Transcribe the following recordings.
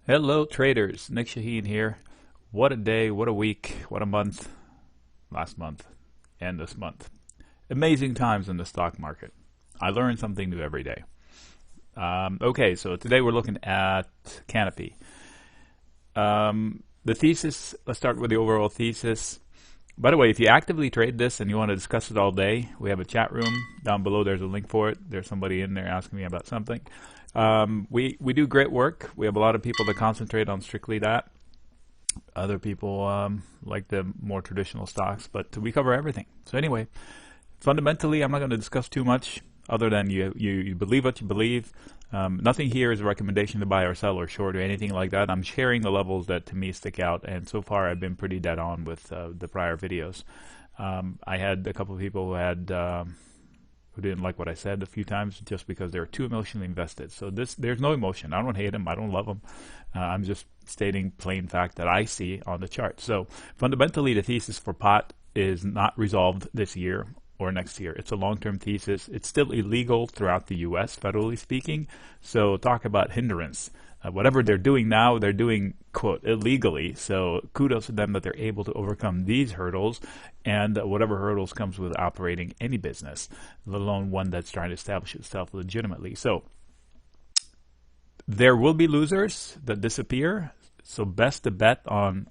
Hello traders, Nick Shaheen here. What a day, what a week, what a month, last month and this month. Amazing times in the stock market. I learn something new every day. Okay, so today we're looking at Canopy. The thesis, let's start with the overall thesis. By the way, if you actively trade this and you want to discuss it all day, we have a chat room. Down below there's a link for it. There's somebody in there asking me about something. We do great work. We have a lot of people that concentrate on strictly that. Other people like the more traditional stocks, but we cover everything. So anyway, fundamentally, I'm not going to discuss too much other than you believe what you believe. Nothing here is a recommendation to buy or sell or short or anything like that. I'm sharing the levels that to me stick out, and so far I've been pretty dead on with the prior videos. I had a couple of people who didn't like what I said a few times just because they're too emotionally invested. So there's no emotion. I don't hate them. I don't love them. I'm just stating plain fact that I see on the chart. So fundamentally, the thesis for pot is not resolved this year or next year. It's a long-term thesis. It's still illegal throughout the U.S., federally speaking. So talk about hindrance. Whatever they're doing now, they're doing, quote, illegally. So kudos to them that they're able to overcome these hurdles and whatever hurdles comes with operating any business, let alone one that's trying to establish itself legitimately. So there will be losers that disappear. So best to bet on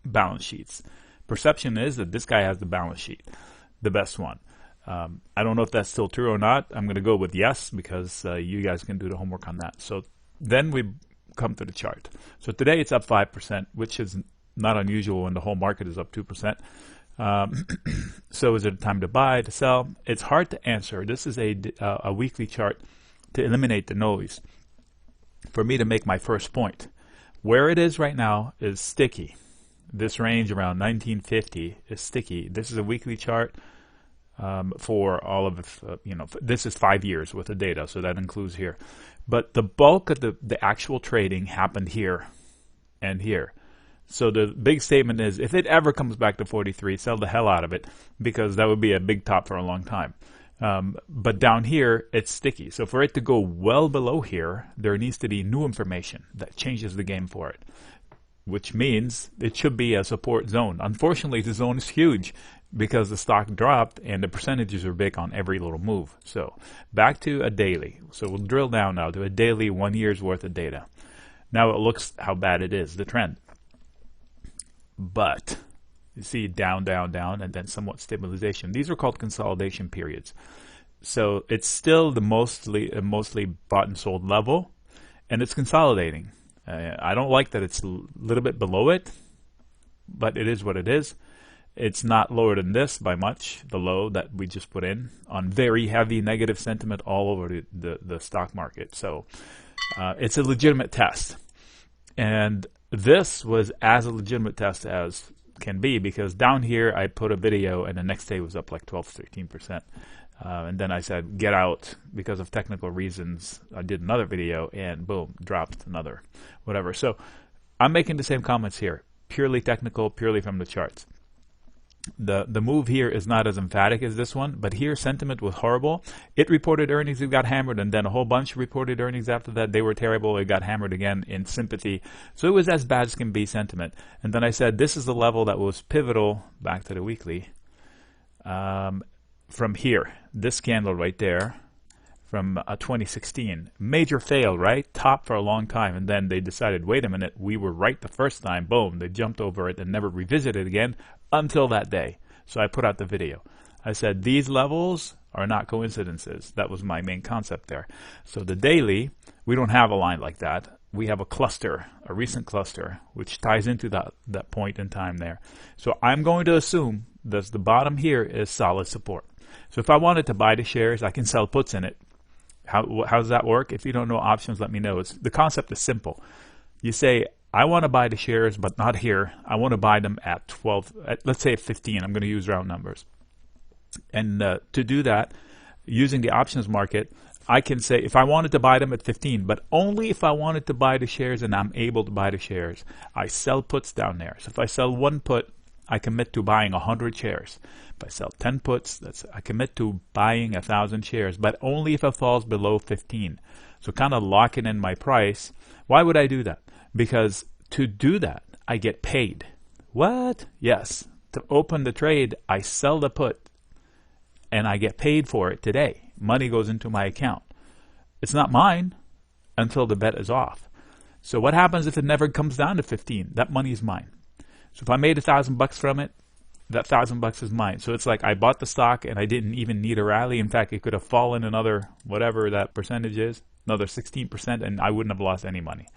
balance sheets. Perception is that this guy has the balance sheet, the best one. I don't know if that's still true or not. I'm going to go with yes because you guys can do the homework on that. So then we come to the chart. So today it's up 5%, which is not unusual when the whole market is up 2%. So is it time to buy, to sell? It's hard to answer. This is a weekly chart to eliminate the noise. For me to make my first point, where it is right now is sticky. This range around 1950 is sticky. This is a weekly chart for all of, this is 5 years worth of data, so that includes here. But the bulk of the actual trading happened here and here. So the big statement is, if it ever comes back to 43, sell the hell out of it, because that would be a big top for a long time. But down here, it's sticky. So for it to go well below here, there needs to be new information that changes the game for it, which means it should be a support zone. Unfortunately, the zone is huge because the stock dropped and the percentages are big on every little move. So back to a daily. So we'll drill down now to a daily 1 year's worth of data. Now it looks how bad it is, the trend. But you see down, down, down, and then somewhat stabilization. These are called consolidation periods. So it's still the mostly bought and sold level, and it's consolidating. I don't like that it's a little bit below it, but it is what it is. It's not lower than this by much, the low that we just put in on very heavy negative sentiment all over the stock market. So it's a legitimate test. And this was as a legitimate test as can be, because down here I put a video and the next day was up like 12-13%. And then I said, get out because of technical reasons. I did another video and boom, dropped another whatever. So I'm making the same comments here, purely technical, purely from the charts. The move here is not as emphatic as this one, but here sentiment was horrible. It reported earnings, it got hammered, and then a whole bunch reported earnings after that. They were terrible, it got hammered again in sympathy. So it was as bad as can be sentiment. And then I said this is the level that was pivotal, back to the weekly, from here, this candle right there, from 2016. Major fail, right? Top for a long time, and then they decided, wait a minute, we were right the first time. Boom, they jumped over it and never revisited it again until that day. So I put out the video. I said these levels are not coincidences. That was my main concept there. So the daily, we don't have a line like that. We have a cluster, a recent cluster, which ties into that point in time there. So I'm going to assume that the bottom here is solid support. So if I wanted to buy the shares, I can sell puts in it. How does that work? If you don't know options, let me know. The concept is simple. You say, I want to buy the shares, but not here. I want to buy them at 12, let's say at 15. I'm going to use round numbers. And to do that, using the options market, I can say if I wanted to buy them at 15, but only if I wanted to buy the shares and I'm able to buy the shares, I sell puts down there. So if I sell one put, I commit to buying 100 shares. If I sell 10 puts, I commit to buying 1,000 shares, but only if it falls below 15. So kind of locking in my price. Why would I do that? because to do that, I get paid. What? Yes. To open the trade, I sell the put and I get paid for it today. Money goes into my account. It's not mine until the bet is off. So what happens if it never comes down to 15? That money is mine. So if I made $1,000 from it, that $1,000 is mine. So it's like I bought the stock and I didn't even need a rally. In fact, it could have fallen another, whatever that percentage is, another 16%, and I wouldn't have lost any money.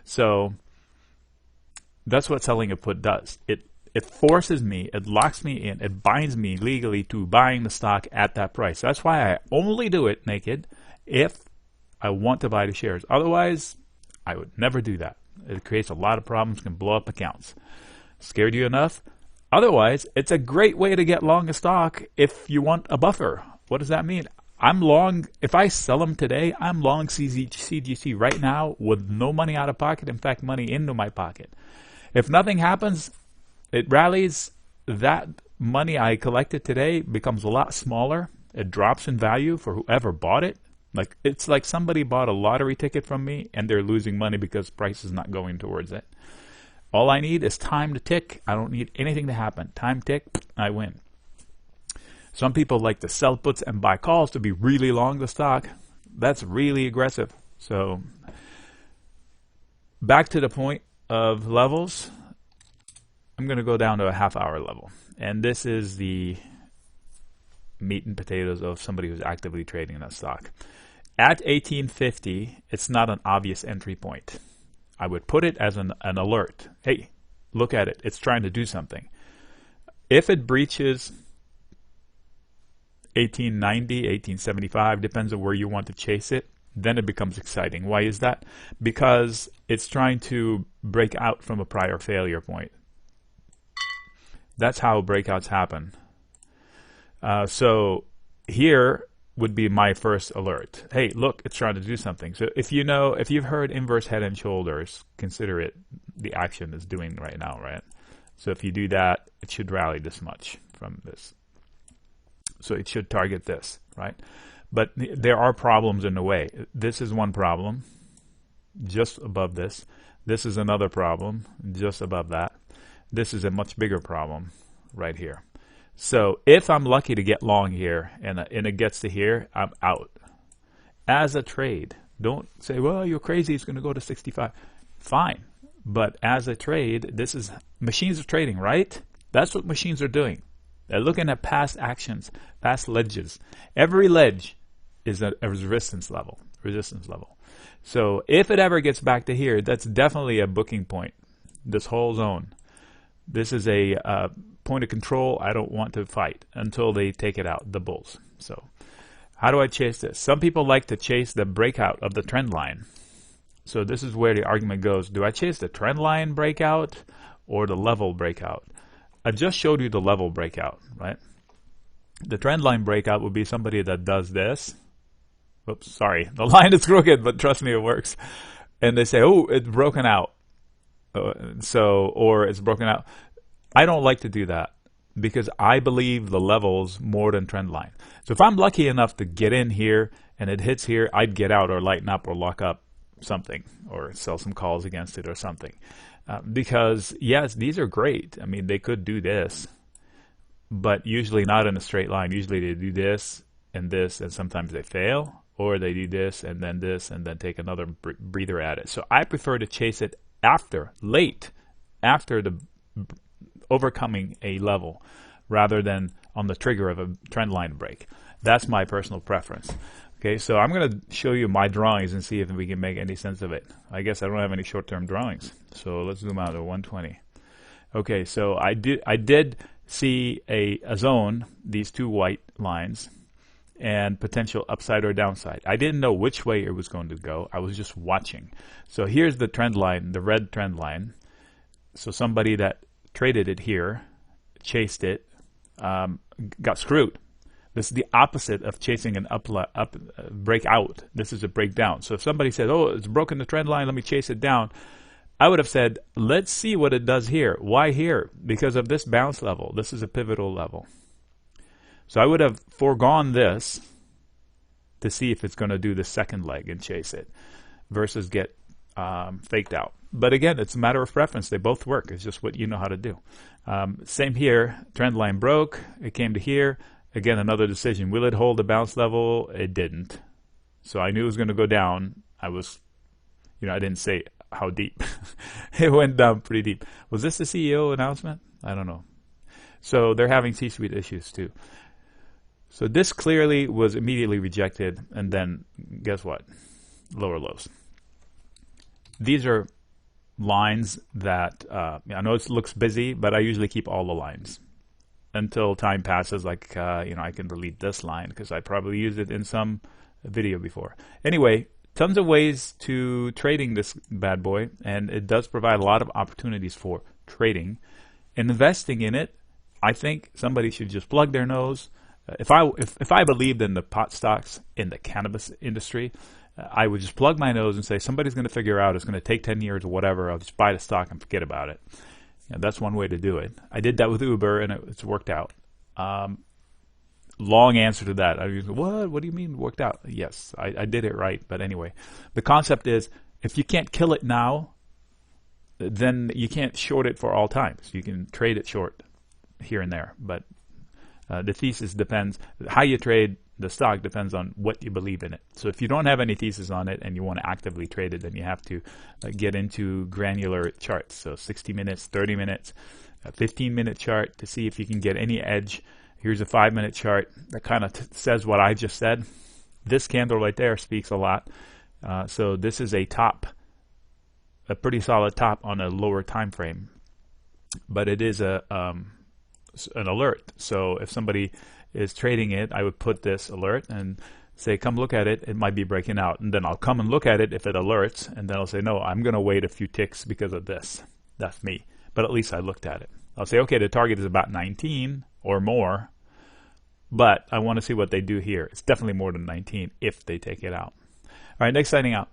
So that's what selling a put does. It forces me, it locks me in, it binds me legally to buying the stock at that price. That's why I only do it naked if I want to buy the shares. Otherwise, I would never do that. It creates a lot of problems, can blow up accounts. Scared you enough? Otherwise, it's a great way to get long a stock if you want a buffer. What does that mean? I'm long, if I sell them today, I'm long CGC right now with no money out of pocket. In fact, money into my pocket. If nothing happens, it rallies, that money I collected today becomes a lot smaller. It drops in value for whoever bought it. Like, it's like somebody bought a lottery ticket from me and they're losing money because price is not going towards it. All I need is time to tick. I don't need anything to happen. Time tick, I win. Some people like to sell puts and buy calls to be really long the stock. That's really aggressive. So back to the point of levels. I'm going to go down to a half-hour level. And this is the meat and potatoes of somebody who's actively trading that stock. At 1850, it's not an obvious entry point. I would put it as an alert. Hey, look at it. It's trying to do something. If it breaches 1890, 1875, depends on where you want to chase it, then it becomes exciting. Why is that? Because it's trying to break out from a prior failure point. That's how breakouts happen. So here would be my first alert. Hey, look, it's trying to do something. So if you've heard inverse head and shoulders, consider it the action it's doing right now, right? So if you do that, it should rally this much from this. So it should target this, right? But there are problems in the way. This is one problem, just above this. This is another problem, just above that. This is a much bigger problem right here. So if I'm lucky to get long here and it gets to here, I'm out. As a trade, don't say, well, you're crazy, it's going to go to 65. Fine. But as a trade, this is machines are trading, right? That's what machines are doing. They're looking at past actions, past ledges. Every ledge is a resistance level. So if it ever gets back to here, that's definitely a booking point. This whole zone. This is a point of control. I don't want to fight until they take it out, the bulls. So how do I chase this? Some people like to chase the breakout of the trend line. So this is where the argument goes. Do I chase the trend line breakout or the level breakout? I just showed you the level breakout, right? The trend line breakout would be somebody that does this. Oops, sorry. The line is crooked, but trust me, it works. And they say, oh, it's broken out. Or it's broken out. I don't like to do that because I believe the levels more than trend line. So if I'm lucky enough to get in here and it hits here, I'd get out or lighten up or lock up something or sell some calls against it or something. Because yes, these are great. I mean, they could do this, but usually not in a straight line. Usually they do this, and sometimes they fail, or they do this and then take another breather at it. So I prefer to chase it after the overcoming a level rather than on the trigger of a trend line break. That's my personal preference. Okay, so I'm going to show you my drawings and see if we can make any sense of it. I guess I don't have any short-term drawings, so let's zoom out to 120. Okay, so I did see a zone, these two white lines, and potential upside or downside. I didn't know which way it was going to go. I was just watching. So here's the trend line, the red trend line. So somebody that traded it here, chased it, got screwed. This is the opposite of chasing an up breakout. This is a breakdown. So if somebody said, oh, it's broken the trend line, let me chase it down, I would have said, let's see what it does here. Why here? Because of this bounce level. This is a pivotal level. So I would have foregone this to see if it's going to do the second leg and chase it versus get faked out. But again, it's a matter of preference. They both work. It's just what you know how to do. Same here. Trend line broke. It came to here. Again, another decision. Will it hold the bounce level? It didn't. So I knew it was going to go down. I didn't say how deep. It went down pretty deep. Was this the CEO announcement? I don't know. So they're having C-suite issues too. So this clearly was immediately rejected, and then guess what? Lower lows. These are lines that I know it looks busy, but I usually keep all the lines until time passes. Like I can delete this line because I probably used it in some video before. Anyway, tons of ways to trading this bad boy, and it does provide a lot of opportunities for trading. Investing in it, I think somebody should just plug their nose. If I believed in the pot stocks in the cannabis industry, I would just plug my nose and say somebody's going to figure out it's going to take 10 years or whatever. I'll just buy the stock and forget about it. That's one way to do it. I did that with Uber, and it's worked out. Long answer to that. I was, what do you mean worked out? Yes, I did it right. But anyway, the concept is if you can't kill it now, then you can't short it for all times. You can trade it short here and there. But the thesis depends. How you trade the stock depends on what you believe in it. So if you don't have any thesis on it and you want to actively trade it, then you have to get into granular charts. So 60 minutes, 30 minutes, a 15-minute chart to see if you can get any edge. Here's a 5-minute chart that kind of says what I just said. This candle right there speaks a lot. So this is a top, a pretty solid top on a lower time frame, but it is an alert. So if somebody is trading it, I would put this alert and say, come look at it. It might be breaking out. And then I'll come and look at it if it alerts. And then I'll say, no, I'm going to wait a few ticks because of this. That's me. But at least I looked at it. I'll say, okay, the target is about 19 or more. But I want to see what they do here. It's definitely more than 19 if they take it out. All right, next signing out.